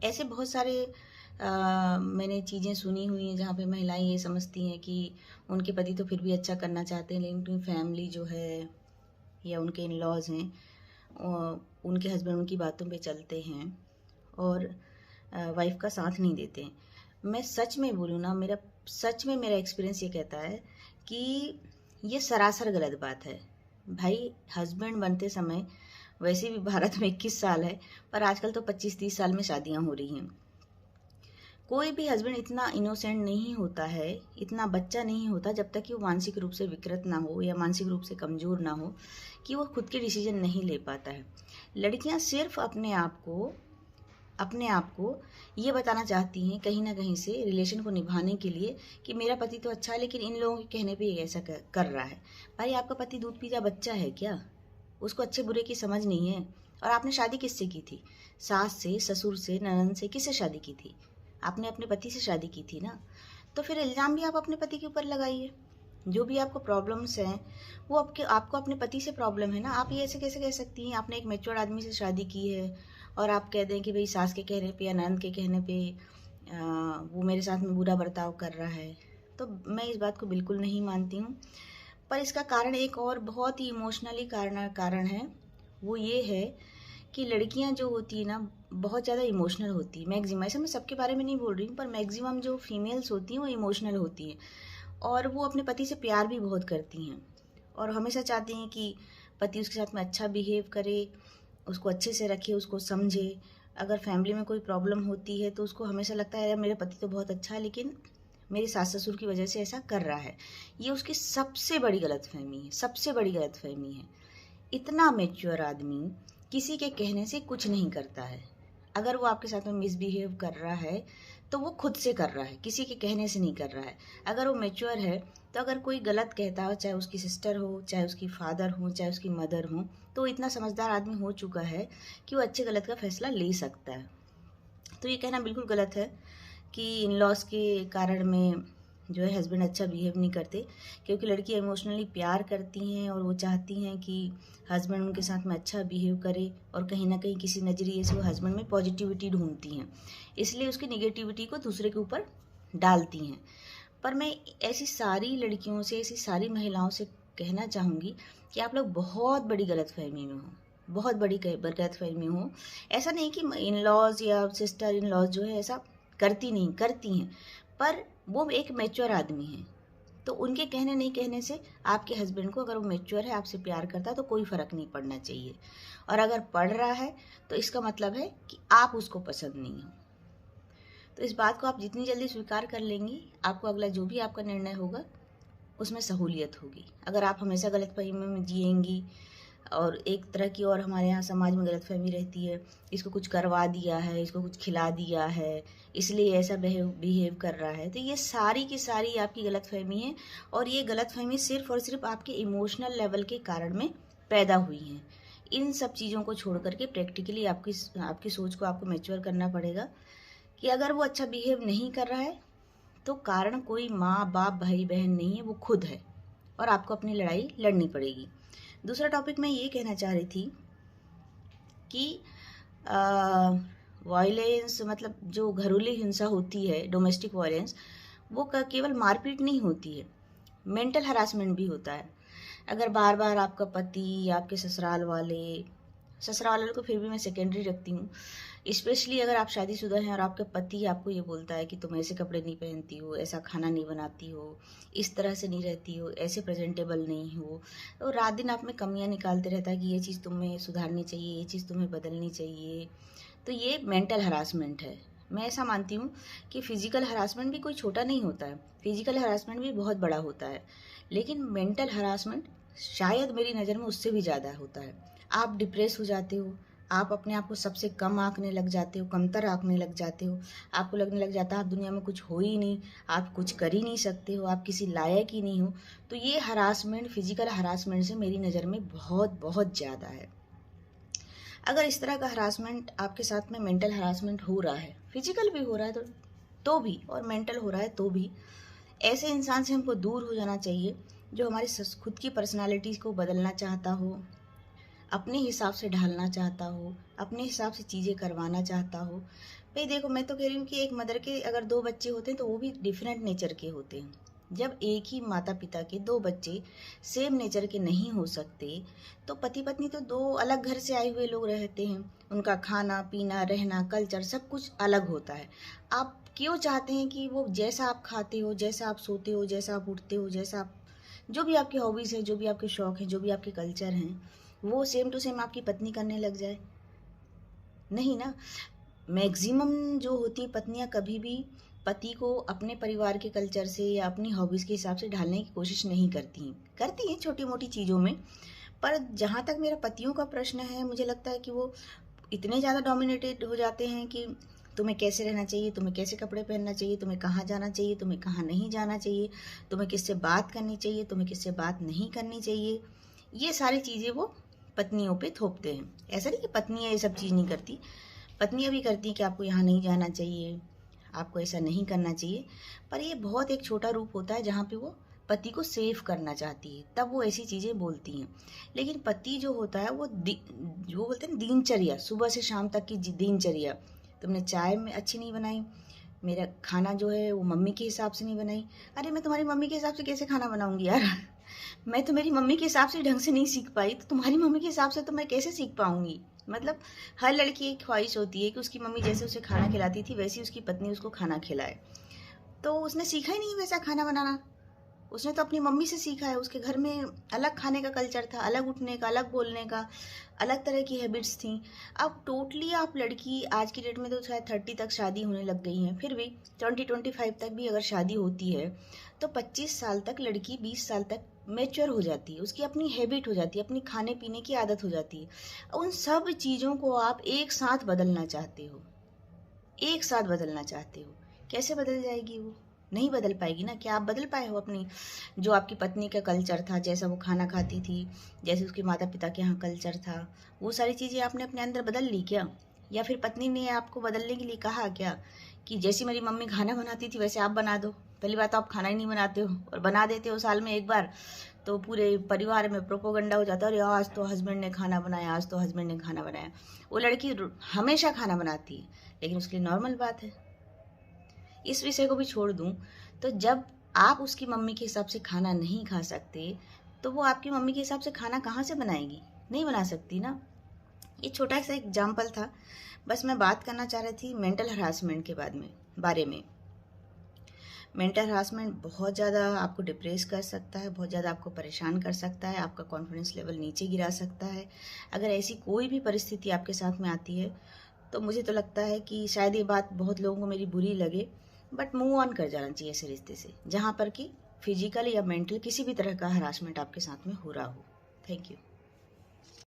ऐसे बहुत सारे मैंने चीज़ें सुनी हुई हैं जहाँ पे महिलाएं ये समझती हैं कि उनके पति तो फिर भी अच्छा करना चाहते हैं, लेकिन उनकी फैमिली जो है या उनके इन लॉज हैं, उनके हस्बैंड उनकी बातों पे चलते हैं और वाइफ का साथ नहीं देते हैं। मैं सच में बोलूँ ना, मेरा एक्सपीरियंस ये कहता है कि ये सरासर गलत बात है। भाई, हस्बैंड बनते समय वैसे भी भारत में 21 साल है, पर आजकल तो 25-30 साल में शादियां हो रही हैं। कोई भी हस्बैंड इतना इनोसेंट नहीं होता है, इतना बच्चा नहीं होता जब तक कि वो मानसिक रूप से विकृत ना हो या मानसिक रूप से कमज़ोर ना हो कि वो खुद के डिसीजन नहीं ले पाता है। लड़कियां सिर्फ अपने आप को ये बताना चाहती हैं कहीं ना कहीं से रिलेशन को निभाने के लिए कि मेरा पति तो अच्छा है, लेकिन इन लोगों के कहने पे ये ऐसा कर रहा है। भाई, आपका पति दूध पीता बच्चा है क्या? उसको अच्छे बुरे की समझ नहीं है। और आपने शादी किससे की थी? सास से, ससुर से, ननद से? किससे शादी की थी? आपने अपने पति से शादी की थी ना। तो फिर इल्ज़ाम भी आप अपने पति के ऊपर लगाइए। जो भी आपको प्रॉब्लम्स हैं वो आपको अपने पति से प्रॉब्लम है ना। आप ये ऐसे कैसे कह सकती हैं? आपने एक मैच्योर आदमी से शादी की है और आप कह दें कि भाई सास के कहने पे या ननद के कहने पे वो मेरे साथ में बुरा बर्ताव कर रहा है। तो मैं इस बात को बिल्कुल नहीं मानती हूँ। पर इसका कारण एक और बहुत ही इमोशनली कारण है। वो ये है कि लड़कियां जो होती है ना, बहुत ज़्यादा इमोशनल होती है। मैक्सिमम, ऐसे मैं सबके बारे में नहीं बोल रही हूँ, पर मैक्सिमम जो फीमेल्स होती हैं वो इमोशनल होती हैं और वो अपने पति से प्यार भी बहुत करती हैं और हमेशा चाहती हैं कि पति उसके साथ में अच्छा बिहेव करे, उसको अच्छे से रखे, उसको समझे। अगर फैमिली में कोई प्रॉब्लम होती है तो उसको हमेशा लगता है यार मेरा पति तो बहुत अच्छा है, लेकिन मेरे सास ससुर की वजह से ऐसा कर रहा है। ये उसकी सबसे बड़ी गलतफहमी है, सबसे बड़ी गलतफहमी है। इतना मैच्योर आदमी किसी के कहने से कुछ नहीं करता है। अगर वो आपके साथ में मिसबिहेव कर रहा है तो वो खुद से कर रहा है, किसी के कहने से नहीं कर रहा है। अगर वो मैच्योर है तो अगर कोई गलत कहता हो, चाहे उसकी सिस्टर हो, चाहे उसकी फादर हो, चाहे उसकी मदर हो, तो इतना समझदार आदमी हो चुका है कि वो अच्छे गलत का फैसला ले सकता है। तो ये कहना बिल्कुल गलत है कि इन लॉज के कारण में जो है हस्बैंड अच्छा बिहेव नहीं करते, क्योंकि लड़कियां इमोशनली प्यार करती हैं और वो चाहती हैं कि हस्बैंड उनके साथ में अच्छा बिहेव करे और कहीं ना कहीं किसी नज़रिए से वो हस्बैंड में पॉजिटिविटी ढूंढती हैं, इसलिए उसकी निगेटिविटी को दूसरे के ऊपर डालती हैं। पर मैं ऐसी सारी लड़कियों से, ऐसी सारी महिलाओं से कहना चाहूँगी कि आप लोग बहुत बड़ी गलतफहमी में हो, बहुत बड़ी गलतफहमी हो। ऐसा नहीं कि इन लॉज या सिस्टर इन लॉज जो है ऐसा करती नहीं, करती हैं, पर वो एक मैच्योर आदमी है। तो उनके कहने नहीं कहने से आपके हस्बैंड को, अगर वो मैच्योर है, आपसे प्यार करता है, तो कोई फ़र्क नहीं पड़ना चाहिए। और अगर पड़ रहा है तो इसका मतलब है कि आप उसको पसंद नहीं हो। तो इस बात को आप जितनी जल्दी स्वीकार कर लेंगी, आपको अगला जो भी आपका निर्णय होगा उसमें सहूलियत होगी। अगर आप हमेशा गलतफहमी में जिएंगी, और एक तरह की और हमारे यहाँ समाज में गलतफहमी रहती है, इसको कुछ करवा दिया है, इसको कुछ खिला दिया है, इसलिए ऐसा बिहेव कर रहा है, तो ये सारी की सारी आपकी गलतफहमी है। और ये गलतफहमी सिर्फ और सिर्फ आपके इमोशनल लेवल के कारण में पैदा हुई हैं। इन सब चीज़ों को छोड़ करके प्रैक्टिकली आपकी आपकी सोच को आपको मैच्योर करना पड़ेगा कि अगर वो अच्छा बिहेव नहीं कर रहा है तो कारण कोई माँ बाप भाई बहन नहीं है, वो खुद है और आपको अपनी लड़ाई लड़नी पड़ेगी। दूसरा टॉपिक मैं ये कहना चाह रही थी कि वायलेंस, मतलब जो घरेलू हिंसा होती है, डोमेस्टिक वायलेंस, वो केवल मारपीट नहीं होती है, मेंटल हरासमेंट भी होता है। अगर बार बार आपका पति या आपके ससुराल वालों को फिर भी मैं सेकेंडरी रखती हूँ, स्पेशली अगर आप शादीशुदा हैं और आपका पति आपको ये बोलता है कि तुम ऐसे कपड़े नहीं पहनती हो, ऐसा खाना नहीं बनाती हो, इस तरह से नहीं रहती हो, ऐसे प्रेजेंटेबल नहीं हो, तो रात दिन आप में कमियां निकालते रहता है कि ये चीज़ तुम्हें सुधारनी चाहिए, ये चीज़ तुम्हें बदलनी चाहिए, तो ये मेंटल हरासमेंट है। मैं ऐसा मानती हूँ कि फिजिकल हरासमेंट भी कोई छोटा नहीं होता है, फिजिकल हरासमेंट भी बहुत बड़ा होता है, लेकिन मेंटल हरासमेंट शायद मेरी नज़र में उससे भी ज़्यादा होता है। आप डिप्रेस हो जाते हो, आप अपने आप को सबसे कम आंकने लग जाते हो, कमतर आंकने लग जाते हो, आपको लगने लग जाता है आप दुनिया में कुछ हो ही नहीं, आप कुछ कर ही नहीं सकते हो, आप किसी लायक ही नहीं हो। तो ये हरासमेंट, फिजिकल हरासमेंट से मेरी नज़र में बहुत बहुत ज़्यादा है। अगर इस तरह का हरासमेंट आपके साथ में, मेंटल हरासमेंट हो रहा है, फिजिकल भी हो रहा है तो भी, और मेंटल हो रहा है तो भी, ऐसे इंसान से हमको दूर हो जाना चाहिए जो हमारी खुद की पर्सनालिटी को बदलना चाहता हो, अपने हिसाब से ढालना चाहता हो, अपने हिसाब से चीज़ें करवाना चाहता हो। भाई देखो, मैं तो कह रही हूँ कि एक मदर के अगर 2 बच्चे होते हैं तो वो भी डिफरेंट नेचर के होते हैं। जब एक ही माता पिता के 2 बच्चे सेम नेचर के नहीं हो सकते, तो पति पत्नी तो 2 अलग घर से आए हुए लोग रहते हैं। उनका खाना पीना, रहना, कल्चर सब कुछ अलग होता है। आप क्यों चाहते हैं कि वो जैसा आप खाते हो, जैसा आप सोते हो, जैसा आप उठते हो, जैसा आप जो भी आपकी हॉबीज़ हैं, जो भी आपके शौक हैं, जो भी आपके कल्चर हैं, वो सेम टू सेम आपकी पत्नी करने लग जाए? नहीं ना। मैक्सिमम जो होती हैं पत्नियां कभी भी पति को अपने परिवार के कल्चर से या अपनी हॉबीज़ के हिसाब से ढालने की कोशिश नहीं करती हैं छोटी मोटी चीज़ों में। पर जहाँ तक मेरा पतियों का प्रश्न है, मुझे लगता है कि वो इतने ज़्यादा डोमिनेटेड हो जाते हैं कि तुम्हें कैसे रहना चाहिए, तुम्हें कैसे कपड़े पहनना चाहिए, तुम्हें कहाँ जाना चाहिए, तुम्हें कहाँ नहीं जाना चाहिए, तुम्हें किससे बात करनी चाहिए, तुम्हें किससे बात नहीं करनी चाहिए, ये सारी चीज़ें वो पत्नियों पे थोपते हैं। ऐसा नहीं कि पत्नियाँ ये सब चीज़ नहीं करती, पत्नियाँ भी करती हैं कि आपको यहाँ नहीं जाना चाहिए, आपको ऐसा नहीं करना चाहिए। पर ये बहुत एक छोटा रूप होता है जहाँ पे वो पति को सेव करना चाहती है, तब वो ऐसी चीज़ें बोलती हैं। लेकिन पति जो होता है वो जो बोलते हैं ना, दिनचर्या, सुबह से शाम तक की दिनचर्या, तुमने चाय में अच्छी नहीं बनाई, मेरा खाना जो है वो मम्मी के हिसाब से नहीं बनाई। अरे मैं तुम्हारी मम्मी के हिसाब से कैसे खाना बनाऊंगी यार? मैं तो मेरी मम्मी के हिसाब से ढंग से नहीं सीख पाई, तो तुम्हारी मम्मी के हिसाब से तो मैं कैसे सीख पाऊंगी? मतलब हर लड़की की एक ख्वाहिश होती है कि उसकी मम्मी जैसे उसे खाना खिलाती थी वैसी उसकी पत्नी उसको खाना खिलाए। तो उसने सीखा ही नहीं वैसा खाना बनाना। उसने तो अपनी मम्मी से सीखा है। उसके घर में अलग खाने का कल्चर था, अलग उठने का, अलग बोलने का, अलग तरह की हैबिट्स थी। अब टोटली आप लड़की आज की डेट में तो शायद 30 तक शादी होने लग गई है, फिर भी 20-25 तक भी अगर शादी होती है तो 25 साल तक लड़की, 20 साल तक मैच्योर हो जाती है, उसकी अपनी हैबिट हो जाती है, अपनी खाने पीने की आदत हो जाती है। उन सब चीज़ों को आप एक साथ बदलना चाहते हो, एक साथ बदलना चाहते हो, कैसे बदल जाएगी वो? नहीं बदल पाएगी ना। क्या आप बदल पाए हो अपनी, जो आपकी पत्नी का कल्चर था, जैसा वो खाना खाती थी, जैसे उसके माता पिता के यहाँ कल्चर था, वो सारी चीज़ें आपने अपने अंदर बदल ली क्या? या फिर पत्नी ने आपको बदलने के लिए कहा क्या कि जैसी मेरी मम्मी खाना बनाती थी वैसे आप बना दो? पहली बात तो आप खाना ही नहीं बनाते हो, और बना देते हो साल में एक बार, तो पूरे परिवार में प्रोपोगंडा हो जाता है, अरे आज तो हस्बैंड ने खाना बनाया, आज तो हस्बैंड ने खाना बनाया। वो लड़की हमेशा खाना बनाती है, लेकिन उसके लिए नॉर्मल बात है। इस विषय को भी छोड़ दूं, तो जब आप उसकी मम्मी के हिसाब से खाना नहीं खा सकते, तो वो आपकी मम्मी के हिसाब से खाना कहाँ से बनाएगी? नहीं बना सकती ना। ये छोटा सा एग्जाम्पल था, बस मैं बात करना चाह रही थी मेंटल हरासमेंट के बारे में। मेंटल हरासमेंट बहुत ज़्यादा आपको डिप्रेस कर सकता है, बहुत ज़्यादा आपको परेशान कर सकता है, आपका कॉन्फिडेंस लेवल नीचे गिरा सकता है। अगर ऐसी कोई भी परिस्थिति आपके साथ में आती है, तो मुझे तो लगता है कि शायद ये बात बहुत लोगों को मेरी बुरी लगे, बट मूव ऑन कर जाना चाहिए ऐसे रिश्ते से, जहाँ पर कि फिजिकल या मेंटल किसी भी तरह का हरासमेंट आपके साथ में हो रहा हो। Thank you.